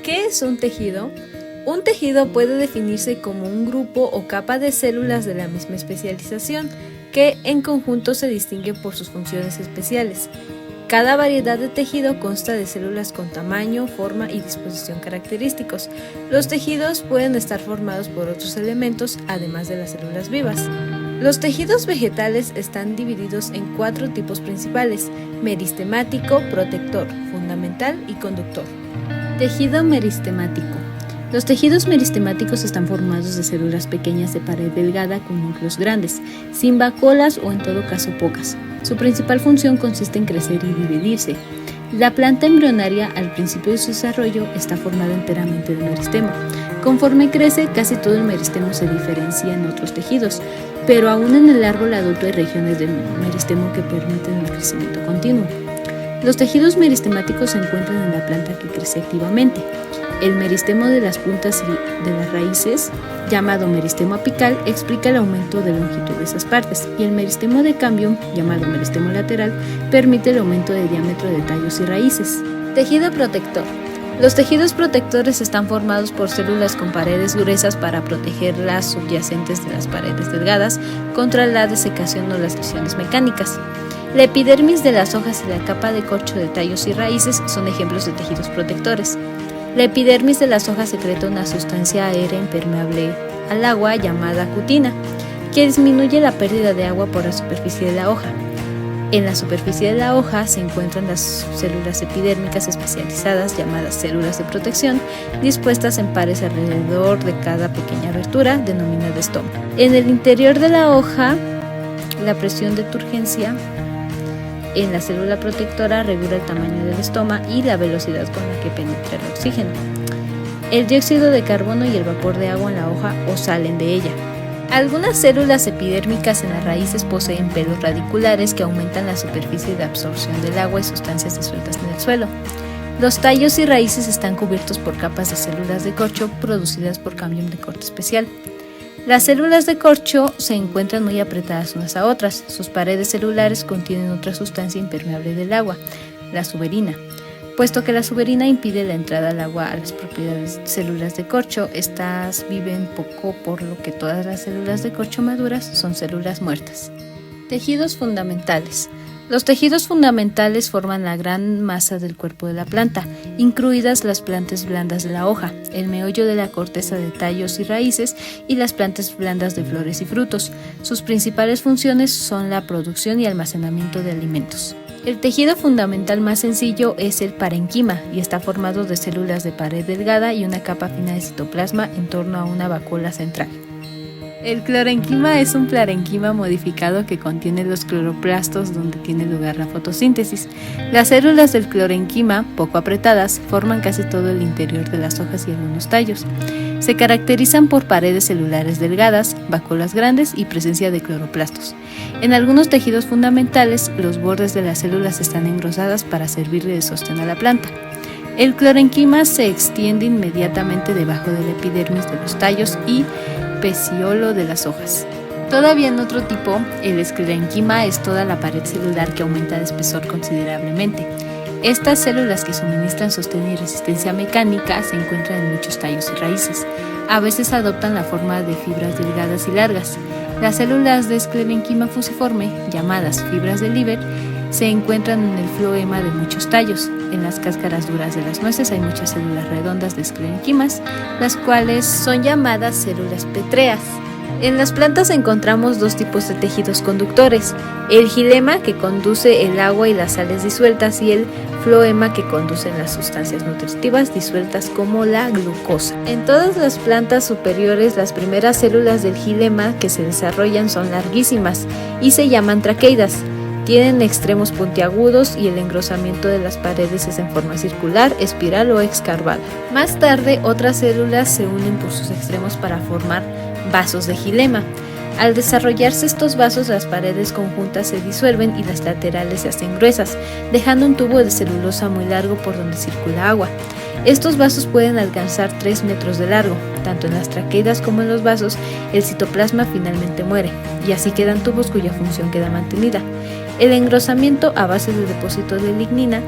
¿Qué es un tejido? Un tejido puede definirse como un grupo o capa de células de la misma especialización, que en conjunto se distingue por sus funciones especiales. Cada variedad de tejido consta de células con tamaño, forma y disposición característicos. Los tejidos pueden estar formados por otros elementos, además de las células vivas. Los tejidos vegetales están divididos en 4 tipos principales: meristemático, protector, fundamental y conductor. Tejido meristemático. Los tejidos meristemáticos están formados de células pequeñas de pared delgada con núcleos grandes, sin vacuolas o en todo caso pocas. Su principal función consiste en crecer y dividirse. La planta embrionaria al principio de su desarrollo está formada enteramente de meristemo. Conforme crece, casi todo el meristemo se diferencia en otros tejidos, pero aún en el árbol adulto hay regiones de meristemo que permiten el crecimiento continuo. Los tejidos meristemáticos se encuentran en la planta que crece activamente. El meristemo de las puntas y de las raíces, llamado meristemo apical, explica el aumento de longitud de esas partes, y el meristemo de cambio, llamado meristemo lateral, permite el aumento de diámetro de tallos y raíces. Tejido protector. Los tejidos protectores están formados por células con paredes gruesas para proteger las subyacentes de las paredes delgadas contra la desecación o las lesiones mecánicas. La epidermis de las hojas y la capa de corcho de tallos y raíces son ejemplos de tejidos protectores. La epidermis de las hojas secreta una sustancia aérea impermeable al agua llamada cutina, que disminuye la pérdida de agua por la superficie de la hoja. En la superficie de la hoja se encuentran las células epidérmicas especializadas llamadas células de protección, dispuestas en pares alrededor de cada pequeña abertura, denominada estoma. En el interior de la hoja, la presión de turgencia en la célula protectora regula el tamaño del estoma y la velocidad con la que penetra el oxígeno, el dióxido de carbono y el vapor de agua en la hoja o salen de ella. Algunas células epidérmicas en las raíces poseen pelos radiculares que aumentan la superficie de absorción del agua y sustancias disueltas en el suelo. Los tallos y raíces están cubiertos por capas de células de corcho producidas por cámbium de corte especial. Las células de corcho se encuentran muy apretadas unas a otras. Sus paredes celulares contienen otra sustancia impermeable del agua, la suberina. Puesto que la suberina impide la entrada al agua a las propiedades células de corcho, estas viven poco, por lo que todas las células de corcho maduras son células muertas. Tejidos fundamentales. Los tejidos fundamentales forman la gran masa del cuerpo de la planta, incluidas las plantas blandas de la hoja, el meollo de la corteza de tallos y raíces y las plantas blandas de flores y frutos. Sus principales funciones son la producción y almacenamiento de alimentos. El tejido fundamental más sencillo es el parenquima y está formado de células de pared delgada y una capa fina de citoplasma en torno a una vacuola central. El clorenquima es un parenquima modificado que contiene los cloroplastos donde tiene lugar la fotosíntesis. Las células del clorenquima, poco apretadas, forman casi todo el interior de las hojas y algunos tallos. Se caracterizan por paredes celulares delgadas, vacuolas grandes y presencia de cloroplastos. En algunos tejidos fundamentales, los bordes de las células están engrosadas para servirle de sostén a la planta. El clorenquima se extiende inmediatamente debajo de la epidermis de los tallos y peciolo de las hojas. Todavía en otro tipo, el esclerenquima es toda la pared celular que aumenta de espesor considerablemente. Estas células que suministran sostén y resistencia mecánica se encuentran en muchos tallos y raíces. A veces adoptan la forma de fibras delgadas y largas. Las células de esclerenquima fusiforme, llamadas fibras de Liber, se encuentran en el floema de muchos tallos. En las cáscaras duras de las nueces hay muchas células redondas de esclerenquimas, las cuales son llamadas células petreas. En las plantas encontramos 2 tipos de tejidos conductores: el xilema, que conduce el agua y las sales disueltas, y el floema, que conduce las sustancias nutritivas disueltas como la glucosa. En todas las plantas superiores, las primeras células del xilema que se desarrollan son larguísimas y se llaman traqueidas. Tienen extremos puntiagudos y el engrosamiento de las paredes es en forma circular, espiral o escarbada. Más tarde, otras células se unen por sus extremos para formar vasos de xilema. Al desarrollarse estos vasos, las paredes conjuntas se disuelven y las laterales se hacen gruesas, dejando un tubo de celulosa muy largo por donde circula agua. Estos vasos pueden alcanzar 3 metros de largo. Tanto en las traqueidas como en los vasos, el citoplasma finalmente muere, y así quedan tubos cuya función queda mantenida. El engrosamiento a base de depósito de lignina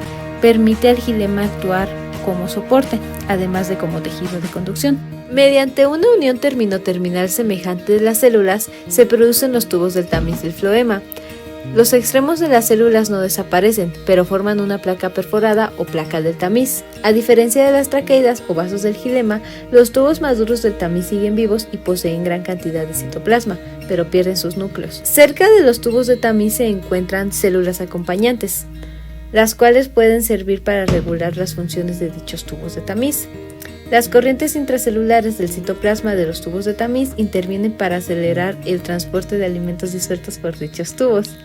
permite al xilema actuar como soporte, además de como tejido de conducción. Mediante una unión termino-terminal semejante de las células, se producen los tubos del tamiz del floema. Los extremos de las células no desaparecen, pero forman una placa perforada o placa del tamiz. A diferencia de las traqueidas o vasos del xilema, los tubos más duros del tamiz siguen vivos y poseen gran cantidad de citoplasma, pero pierden sus núcleos. Cerca de los tubos de tamiz se encuentran células acompañantes, las cuales pueden servir para regular las funciones de dichos tubos de tamiz. Las corrientes intracelulares del citoplasma de los tubos de tamiz intervienen para acelerar el transporte de alimentos disueltos por dichos tubos.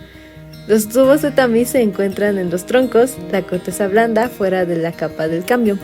Los tubos de tamiz se encuentran en los troncos, la corteza blanda, fuera de la capa del cámbio.